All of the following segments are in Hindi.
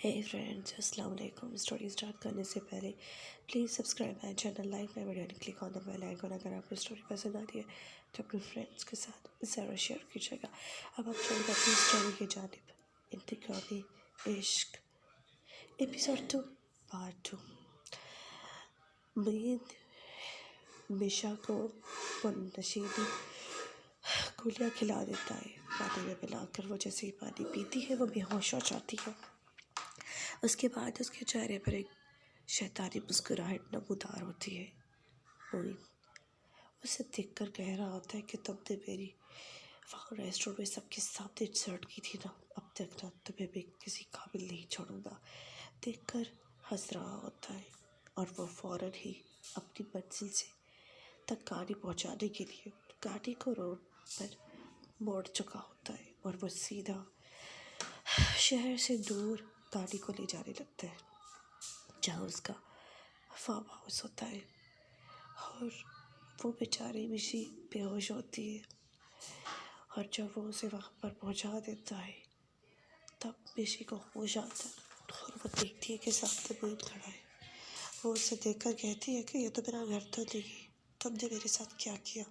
हे फ्रेंड्स, अस्सलाम वालेकुम। स्टोरी स्टार्ट करने से पहले please subscribe my channel, like my video and click on the bell icon. अगर आपको स्टोरी पसंद आ रही है तो अपने फ्रेंड्स के साथ ज़रूर शेयर कीजिएगा। अब आप चलते अपनी स्टोरी की जानिब। इंतकामी इश्क एपिसोड 2 पार्ट 2। मीन मिशा को वो नशीली गोलियाँ खिला देता है। पानी में मिलाकर वो जैसे ही पानी पीती है वो बेहोश हो जाती है। उसके बाद उसके चेहरे पर एक शैतानी मुस्कुराहट नमूदार होती है। मोइन उसे देखकर कह रहा होता है कि तुमने मेरी वहाँ रेस्टोरेंट में सबके सामने इंसल्ट की थी ना, अब तक ना तुम्हें मैं किसी काबिल नहीं छोड़ूंगा। देखकर हंस रहा होता है और वो फ़ौरन ही अपनी मंजिल से तक गाड़ी पहुँचाने के लिए गाड़ी को रोड पर मोड़ चुका होता है और वो सीधा शहर से दूर गाड़ी को ले जाने लगता है जहाँ उसका फार्म हाउस होता है। और वो बेचारी मिशी बेहोश होती है और जब वो उसे वहाँ पर पहुँचा देता है तब मिशी को होश आता है और वो देखती है कि सामने मोइन खड़ा है। वो उसे देखकर कहती है कि ये तो मेरा घर तो नहीं, तुमने मेरे साथ क्या किया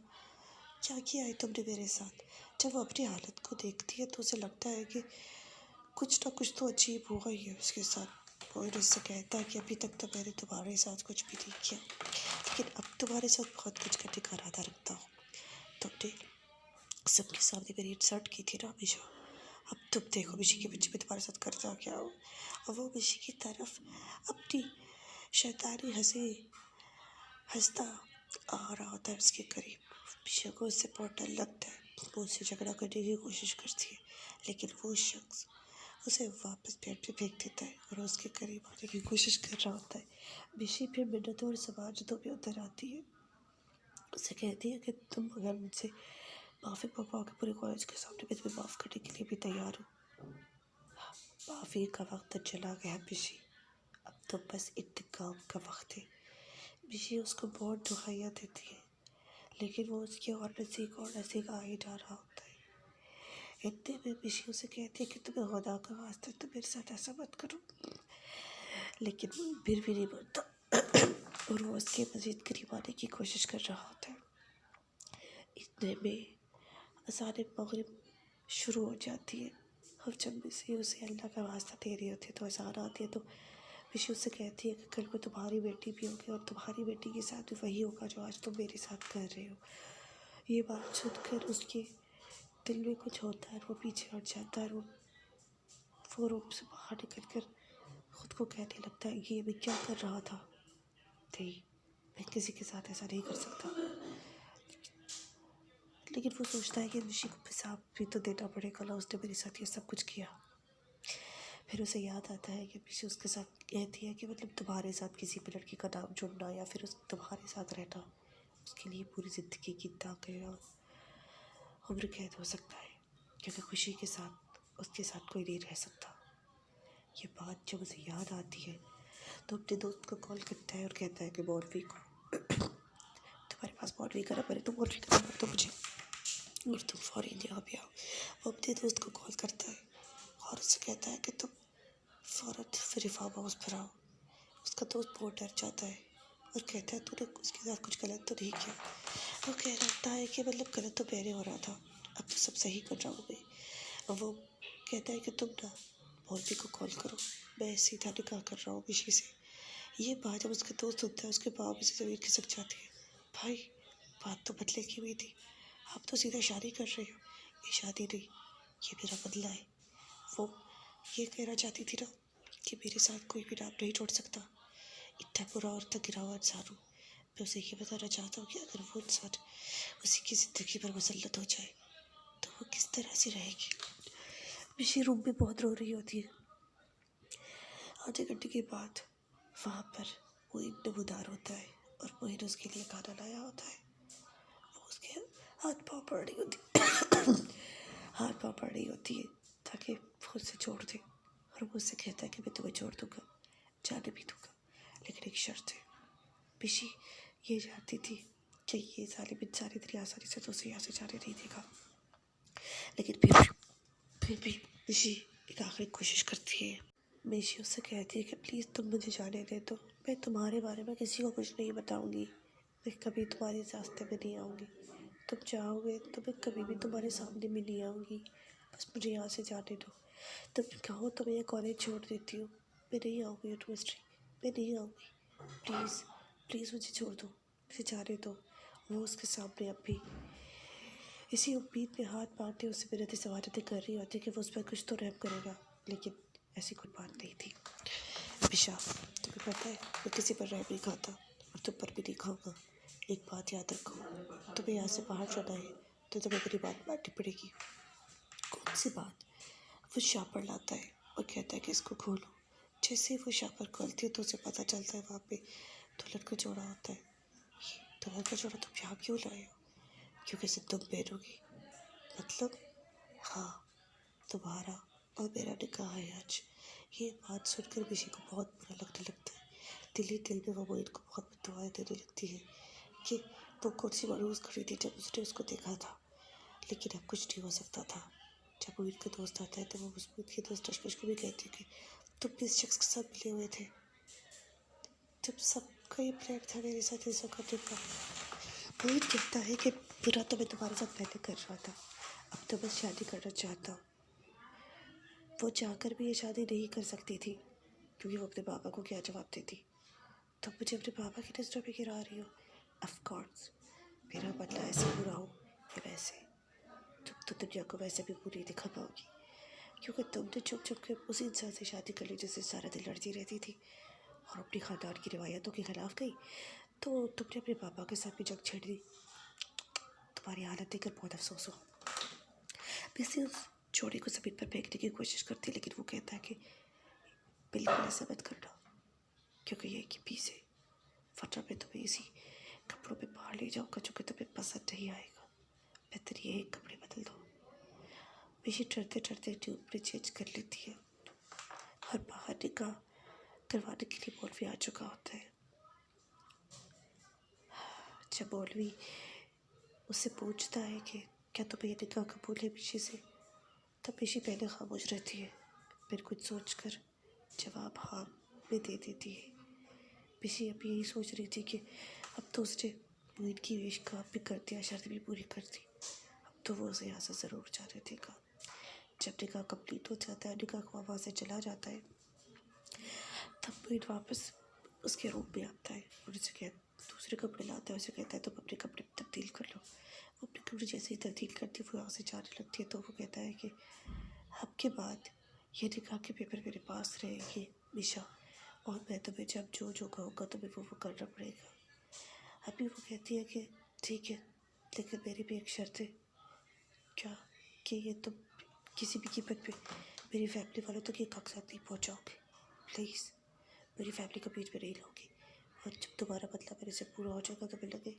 है तुमने मेरे साथ। जब वो अपनी हालत को देखती है तो उसे लगता है कि कुछ ना कुछ तो अजीब हुआ ही है उसके साथ। मोइन उससे कहता है कि अभी तक तो मैंने तुम्हारे साथ कुछ भी नहीं किया, लेकिन अब तुम्हारे साथ बहुत कुछ करने का इरादा रखता हूँ। तुमने सबके सामने मेरी इंसल्ट की थी ना मिशा, अब तुम देखो मिशी के बच्चे में तुम्हारे साथ करता क्या हो। और वो मिशी की तरफ अपनी शैतानी हंसी हंसता आ रहा होता है उसके करीब। मिशा को उससे बहुत डर लगता है। वो उससे झगड़ा करने की कोशिश करती है लेकिन वो शख्स उसे वापस पेड़ पे फेंक देता है और उसके करीब आने की कोशिश कर रहा होता है। मिशी फिर मिन्नतों और समाजतों में उतर आती है। उसे कहती है कि तुम अगर मुझसे माफ़ी मंगवाओगे पूरे कॉलेज के सामने, मैं तुम्हें माफ़ करने के लिए भी तैयार हूँ। माफ़ी का वक्त चला गया मिशी, अब तो बस इंतकाम का वक्त है। मिशी उसको बहुत दुहाइयाँ देती है लेकिन वो उसकी और नज़दीक आ ही जा रहा होता है। इतने में मिशी उसे कहती है कि तुम्हें खुदा का वास्ता तुम मेरे साथ ऐसा मत करो, लेकिन वो फिर भी नहीं मानता और वो उसके मज़ीद करीब आने की कोशिश कर रहा होता है। इतने में अचानक मगरिब शुरू हो जाती है और जब मिशी उसे अल्लाह का वास्ता दे रही होती है तो अजान आती है तो मिशी उससे कहती है कि कल को तुम्हारी बेटी भी होगी और तुम्हारी बेटी के साथ भी वही होगा जो आज तुम मेरे साथ कर रहे हो। ये बात सुनकर उसके दिल में कुछ होता है, वो पीछे हट जाता है। वो रूम से बाहर निकल कर खुद को कहने लगता है ये मैं क्या कर रहा था। नहीं, मैं किसी के साथ ऐसा नहीं कर सकता। लेकिन वो सोचता है कि मिशी को हिसाब भी तो देना पड़ेगा ना, उसने मेरे साथ ये सब कुछ किया। फिर उसे याद आता है कि मिशी उसके साथ कहती है कि मतलब तुम्हारे साथ किसी भी लड़की का नाम जुड़ना या फिर तुम्हारे साथ रहना उसके लिए पूरी ज़िंदगी की दाग या उम्र कैद हो सकता है, क्योंकि खुशी के साथ उसके साथ कोई नहीं रह सकता। ये बात जब उसे याद आती है तो अपने दोस्त को कॉल करता है और कहता है कि मौलवी को तुम्हारे पास मौलवी का नंबर है, तुम मौलवी का नंबर दो मुझे और तुम फ़ौरन यहाँ पे आओ। वो अपने दोस्त को कॉल करता है और उससे कहता है कि तुम फ़ौरन फ्री फार्म हाउस पर आओ। उसका दोस्त बहुत डर जाता है और कहता है तूने उसके साथ कुछ गलत तो नहीं किया। वो कह रहा है कि मतलब गलत तो मैंने हो रहा था, अब तो सब सही कर रहा हूँ मैं। और वो कहता है कि तुम ना मौलवी को कॉल करो, मैं सीधा निकाह कर रहा हूँ मिशी से। ये बात जब उसका दोस्त सुनता है उसके पाँव में से ज़मीन खिसक जाती है। भाई, बात तो बदले की हुई थी, आप तो सीधा शादी कर रहे हो। ये शादी नहीं, ये मेरा बदला है। वो ये कहना चाहती थी ना कि मेरे साथ कोई भी नाम नहीं जोड़ सकता। इतना बुरा और इतना गिरा हुआ इंसान हूँ। मैं उसे ये बताना चाहता हूँ कि अगर वो इंसान उसी की ज़िंदगी पर मुसल्लत हो जाए तो वो किस तरह से रहेगी। मिशी रूम में बहुत रो रही होती है। आधे घंटे के बाद वहाँ पर मोइन नमूदार होता है और मोइन उसके लिए खाना लाया होता है। वो उसके हाथ पाँव पड़ रही होती हाथ पाँव पड़ रही होती है ताकि वो उससे छोड़ दे और वो उससे कहता है कि मैं तुम्हें छोड़ दूँगा, जाने भी दूँगा, लेकिन एक शर्त है। मिशी ये जानती थी कि ये जालिम इंसान इतनी आसानी से तो उसे यहाँ से जाने नहीं देगा, लेकिन फिर भी मिशी एक आखिरी कोशिश करती है मिशी उससे कहती है कि प्लीज़ तुम मुझे जाने दे दो, मैं तुम्हारे बारे में किसी को कुछ नहीं बताऊंगी, मैं कभी तुम्हारे रास्ते में नहीं आऊँगी, तुम चाहोगे तो मैं कभी भी तुम्हारे सामने में नहीं आऊँगी, बस मुझे यहाँ से जाने दो। तुम कहो तो मैं ये कॉलेज छोड़ देती हूँ, मैं नहीं आऊँगी यूनिवर्सिटी, मैं नहीं आऊँगी, प्लीज़ प्लीज़ मुझे छोड़ दो, मुझे जाने दो। वो उसके सामने अब भी इसी उम्मीद में हाथ बांधे उससे विनती सवारतें कर रही होती कि वो उस पर कुछ तो रहम करेगा, लेकिन ऐसी कोई बात नहीं थी। विशा, तुम्हें पता है मैं किसी पर रहम नहीं खाता और तुम पर भी नहीं खाऊंगा। एक बात याद रखो, तुम्हें यहाँ से बाहर जाना है तो तुम्हें मेरी बात माननी पड़ेगी। कौन सी बात? वो शापर लाता है और कहता है कि इसको खोलो। जैसे ही वो शापर खोलती है तो उसे पता चलता है वहाँ पे दुल्हन का जोड़ा होता है। दुल्हन का जोड़ा तुम यहाँ क्यों लाए हो? क्योंकि इसे तुम पहनोगी। मतलब? हाँ, तुम्हारा और मेरा निकाह है आज। ये बात सुनकर मिशी को बहुत बुरा लगने लगता है। दिल ही दिल में वो मोहित को बहुत दुआएं देने लगती है कि वो कौन सी मरूज खड़ी थी जब उसने उसको देखा था, लेकिन अब कुछ नहीं हो सकता था। जब मोहित का दोस्त आता है तो वो उस मोहित के दोस्त रश्मिश को भी कहती है कि तुम भी इस शख्स के साथ मिले हुए थे, तुम सबका ये प्लान था मेरे साथ ऐसा करने का। मोहित कहता है कि बुरा तो मैं तुम्हारे साथ पहले कर रहा था, अब तो बस शादी करना चाहता हूँ। वो चाहकर भी ये शादी नहीं कर सकती थी क्योंकि वो अपने पापा को क्या जवाब देती। तो मुझे अपने पापा की नज़रों में गिरा रही हो? ऑफ कोर्स, मेरा बदला ऐसे बुरा हो या वैसे, तुम तो दुनिया को वैसे भी बुरी दिखा पाओगी क्योंकि तुमने चुप चुप के उसी इंसान से शादी कर ली जिससे सारा दिन लड़ती रहती थी और अपनी खानदान की रिवायतों के खिलाफ गई, तो तुमने अपने पापा के साथ भी जंग छेड़ दी। तुम्हारी हालत देखकर बहुत अफसोस हो। वैसे उस जोड़े को ज़मीन पर फेंकने की कोशिश करती है, लेकिन वो कहता है कि बिल्कुल ऐसा मत करना क्योंकि ये कि पीस है, वरना मैं तुम्हें इसी कपड़ों में बाहर ले जाऊँगा जो कि तुम्हें पसंद नहीं आएगा। बेहतर ये एक कपड़े बदल दो। मिशी डरते डरते ट्यूब चेंज कर लेती है और बाहर निकाह करवाने के लिए मौलवी आ चुका होता है। जब मौलवी उससे पूछता है कि क्या तुम्हें ये निकाह कबूल है मिशी से, तब मिशी पहले खामोश रहती है, फिर कुछ सोचकर जवाब हाँ में दे देती है। मिशी अब यही सोच रही थी कि अब तो उसने मोहित की विश का भी कर दिया, शर्त भी पूरी कर दी, अब तो वो उसे यहाँ से ज़रूर जाने देगा। जब निकाह कंप्लीट हो जाता है, निकाह को वहाँ से चला जाता है, तब मोहित वापस उसके रूम में आता है और उसे दूसरे कपड़े लाता है। उसे कहता है तुम अपने कपड़े तब्दील कर लो। वो अपने कपड़े जैसे ही तब्दील करती है वो यहाँ से जाने लगती है, तो वो कहता है कि अब के बाद ये निकाह के पेपर मेरे पास रहेंगे मिशा, और मैं तुम्हें जब जो जो कहूँगा तुम्हें वो करना पड़ेगा। अभी वो कहती है कि ठीक है, लेकिन मेरी भी एक शर्त है। क्या? कि ये तुम किसी भी कीमत पे मेरी फैमिली वालों तक ये कागजात नहीं पहुँचाओगे। प्लीज़, मेरी फैमिली को बीच में नहीं लाओगी, और जब तुम्हारा बदला मेरे से पूरा हो जाएगा तुम्हें लगे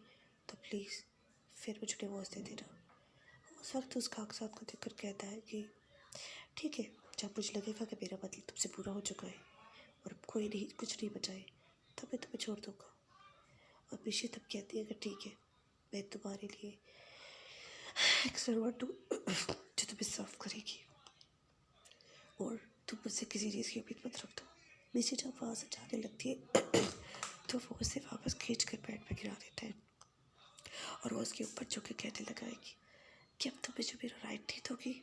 तो प्लीज़ फिर मुझे डिवोर्स दे देना। उस वक्त उस कागजात को देखकर कहता है कि ठीक है, जब मुझे लगेगा कि मेरा बदला तुमसे पूरा हो चुका है और अब कोई नहीं कुछ नहीं बचाए तब मैं तुम्हें छोड़ दूँगा। और मिशी तब कहती है कि ठीक है, मैं तुम्हारे लिए एक सर्वेंट हूँ जो तुम्हें सर्व करेगी और तुम मुझसे किसी चीज़ की उम्मीद मत रखना। मिशी जब वहाँ से जाने लगती है तो वो उसे वापस खींच कर बेड पर गिरा देता है और वो उसके ऊपर झुक के कहने लगा है कि अब तुम मुझे मेरा राइट नहीं दोगी।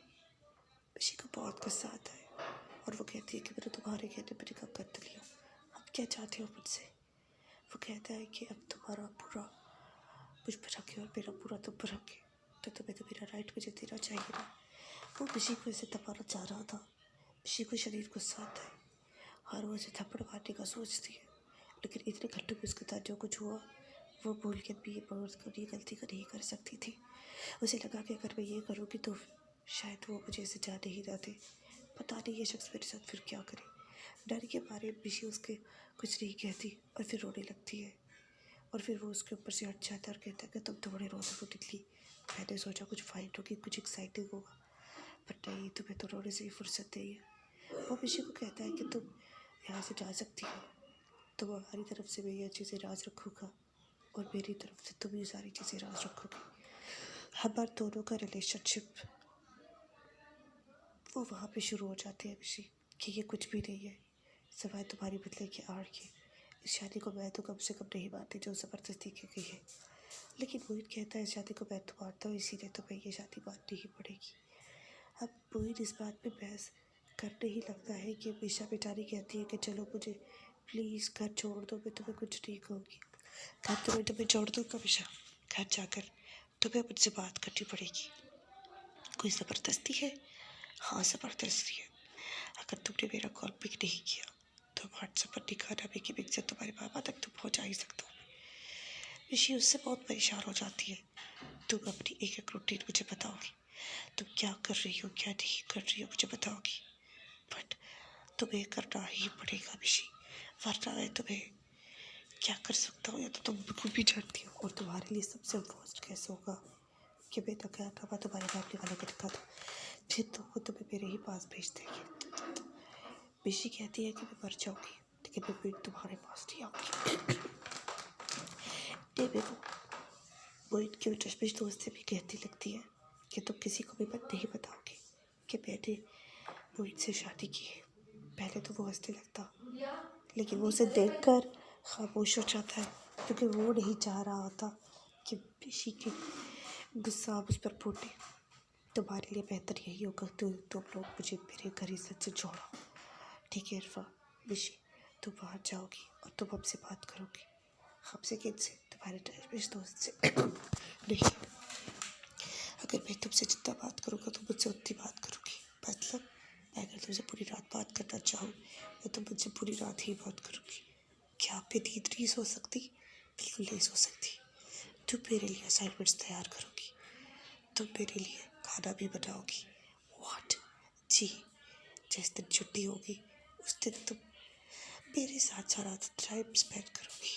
मिशी को बहुत गुस्सा आता है और वो कहती है कि मैंने तुम्हारे कहने पर निकाह कर लिया, अब क्या चाहते हो मुझसे? वो कहता है कि अब तुम्हारा पूरा मुझ पर रखे और मेरा पूरा तुम पर रखे, तो तुम्हें तो मेरा राइट मुझे देना चाहिए ना। वो मिशी को ऐसे दबाना चाह रहा था। मिशी को शरीर गुस्सा आता है और वो उसे थप्पड़ मारने का सोचती है, लेकिन इतने घंटों में उसके साथ जो कुछ हुआ वो भूल के भी ये गलती को नहीं कर सकती थी। उसे लगा कि अगर मैं ये करूँगी तो शायद वो मुझे ऐसे जाने ही ना दे, पता नहीं ये शख्स मेरे साथ फिर क्या करे। डर के मारे मिशी उसके कुछ नहीं कहती और फिर रोने लगती है और फिर वो उसके ऊपर से हट जाता है और कहता है कि तुम तो बड़े रोने को निकली, मैंने सोचा कुछ फाइट होगी, कुछ एक्साइटिंग होगा, पर नहीं, तुम्हें तो रोने से ही फुर्सत नहीं है। वो मिशी को कहता है कि तुम यहाँ से जा सकती हो, तुम्हारी तरफ से मैं ये चीज़ें राज रखूँगा और मेरी तरफ से तुम ये सारी चीज़ें राज रखोगी। हमारे दोनों का रिलेशनशिप वो वहाँ पे शुरू हो जाती है मिशी कि ये कुछ भी नहीं है, सिवाय तुम्हारी बदले की आड़ के। इस शादी को मैं तो कम से कम नहीं मानती जो ज़बरदस्ती की गई है, लेकिन मोहित कहता है इस शादी को मैं तो मानता हूँ, इसीलिए तुम्हें ये शादी माननी ही पड़ेगी। अब मोहित इस बात पे बहस करने ही लगता है कि मीशा बेचारी कहती है कि चलो मुझे प्लीज़ घर छोड़ दो, मैं तुम्हें कुछ नहीं कहूँगी, घर तो मैं तुम्हें छोड़ दूँगा मीशा, घर जाकर तुम्हें मुझसे बात करनी पड़ेगी। कोई ज़बरदस्ती है? हाँ ज़बरदस्ती है। अगर तुमने मेरा कॉल पिक नहीं किया तो व्हाट्सएप पर दिखाना भी कि पिक्चर तुम्हारे पापा तक तो पहुँचा ही सकता हूँ। ऋषि उससे बहुत परेशान हो जाती है। तुम अपनी एक एक रूटीन मुझे बताओगी, तुम क्या कर रही हो क्या नहीं कर रही हो मुझे बताओगी, बट तुम्हें करना ही पड़ेगा ऋषि, वरना मैं तुम्हें क्या कर सकता हूँ या तो तुम बिल्कुल भी जानती हो। और तुम्हारे लिए सबसे वर्स्ट कैसे होगा कि मैं तो क्या था तुम्हारे फैमिली वालों को दिखा दो, फिर तो वो तुम्हें मेरे ही पास भेज देंगे। ऋषि कहती है कि मैं मर जाऊँगी लेकिन मैं फिर तुम्हारे पास नहीं आऊँगी। मोहित की टशमिश दोस्त से भी कहती लगती है कि तुम किसी को भी मत नहीं बताओगे कि मैंने मोहित से शादी की है। पहले तो वो हंसने लगता, लेकिन वो उसे देखकर खामोश हो जाता है क्योंकि वो नहीं चाह रहा होता कि ऋषि की गुस्सा उस पर फूटे। तुम्हारे लिए बेहतर यही होगा तुम लोग मुझे मेरे घर ही से जोड़ो, ठीक है इरफा? ऋषि तुम बाहर जाओगी और तुम हमसे बात करोगी। हमसे किनसे? तुम्हारे टशमिश दोस्त से। नहीं, अगर मैं तुमसे जितना बात करूँगा तुम मुझसे उतनी बात करोगी। मतलब मैं अगर तुमसे पूरी रात बात करना चाहूँ तो तुम मुझसे पूरी रात ही बात करोगी। क्या आप पे नींद नहीं सो सकती? बिल्कुल नहीं सो सकती। तुम मेरे लिए असाइनमेंट्स तैयार करोगी, तुम मेरे लिए खाना भी बनाओगी। व्हाट? जी, जिस दिन छुट्टी होगी उस दिन तुम मेरे साथ सारा टाइम स्पेंड करोगी।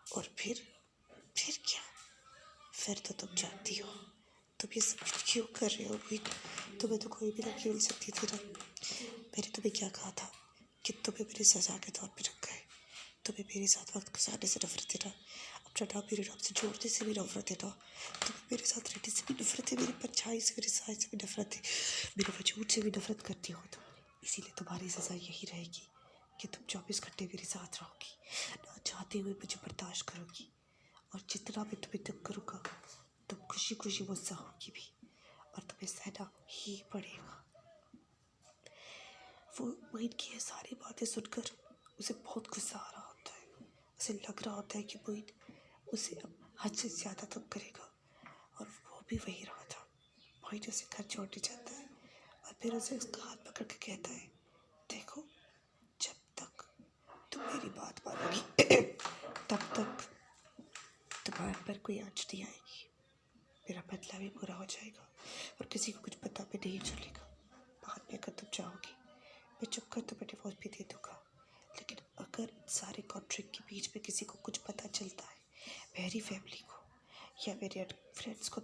और फिर क्या? फिर तो तुम जानती हो तुम ये सब क्यों कर रहे हो भाई? तुम्हें तो कोई भी ना खेल सकती थी ना। मैंने तुम्हें क्या कहा था कि तुम्हें मेरी सजा के तौर पे रखा है? तुम्हें मेरे साथ वक्त गुजारने से नफरत है ना, अपना नाम मेरे नाम से जोड़ने से भी नफरत है ना, तुम्हें मेरे साथ रहने से भी नफरत है, मेरी परछाई से मेरे साय से भी नफरत है, मेरे वजूद से भी नफरत करती हो तुम। इसीलिए तुम्हारी सज़ा यही रहेगी कि तुम 24 घंटे मेरे साथ रहोगी, ना चाहते हुए मुझे बर्दाश्त करोगी, और जितना भी तुम्हें दुख करूँगा तुम खुशी खुशी मुझसे होगी भी, और तुम्हें सहना ही पड़ेगा। वो मोहित की ये सारी बातें सुनकर उसे बहुत गुस्सा आ रहा होता है। उसे लग रहा होता है कि मोहित उसे अब हद से ज़्यादा तंग करेगा, और वो भी वही रहा था। मोहित उसे घर छोड़ने जाता है और फिर उसे उसका हाथ पकड़ के कहता है, देखो जब तक तुम मेरी बात मानोगी तब तक तुम्हारे पर कोई आँच नहीं आएगी, मेरा बदला भी पूरा हो जाएगा और किसी को कुछ पता भी नहीं चलेगा। बाद में अगर तुम चाहोगी मैं चुप कर तुम्हें डिवोर्स भी दे दूँगा, लेकिन अगर सारे कॉन्ट्रैक्ट के बीच में किसी को कुछ पता चलता है, मेरी फैमिली को या मेरे फ्रेंड्स को,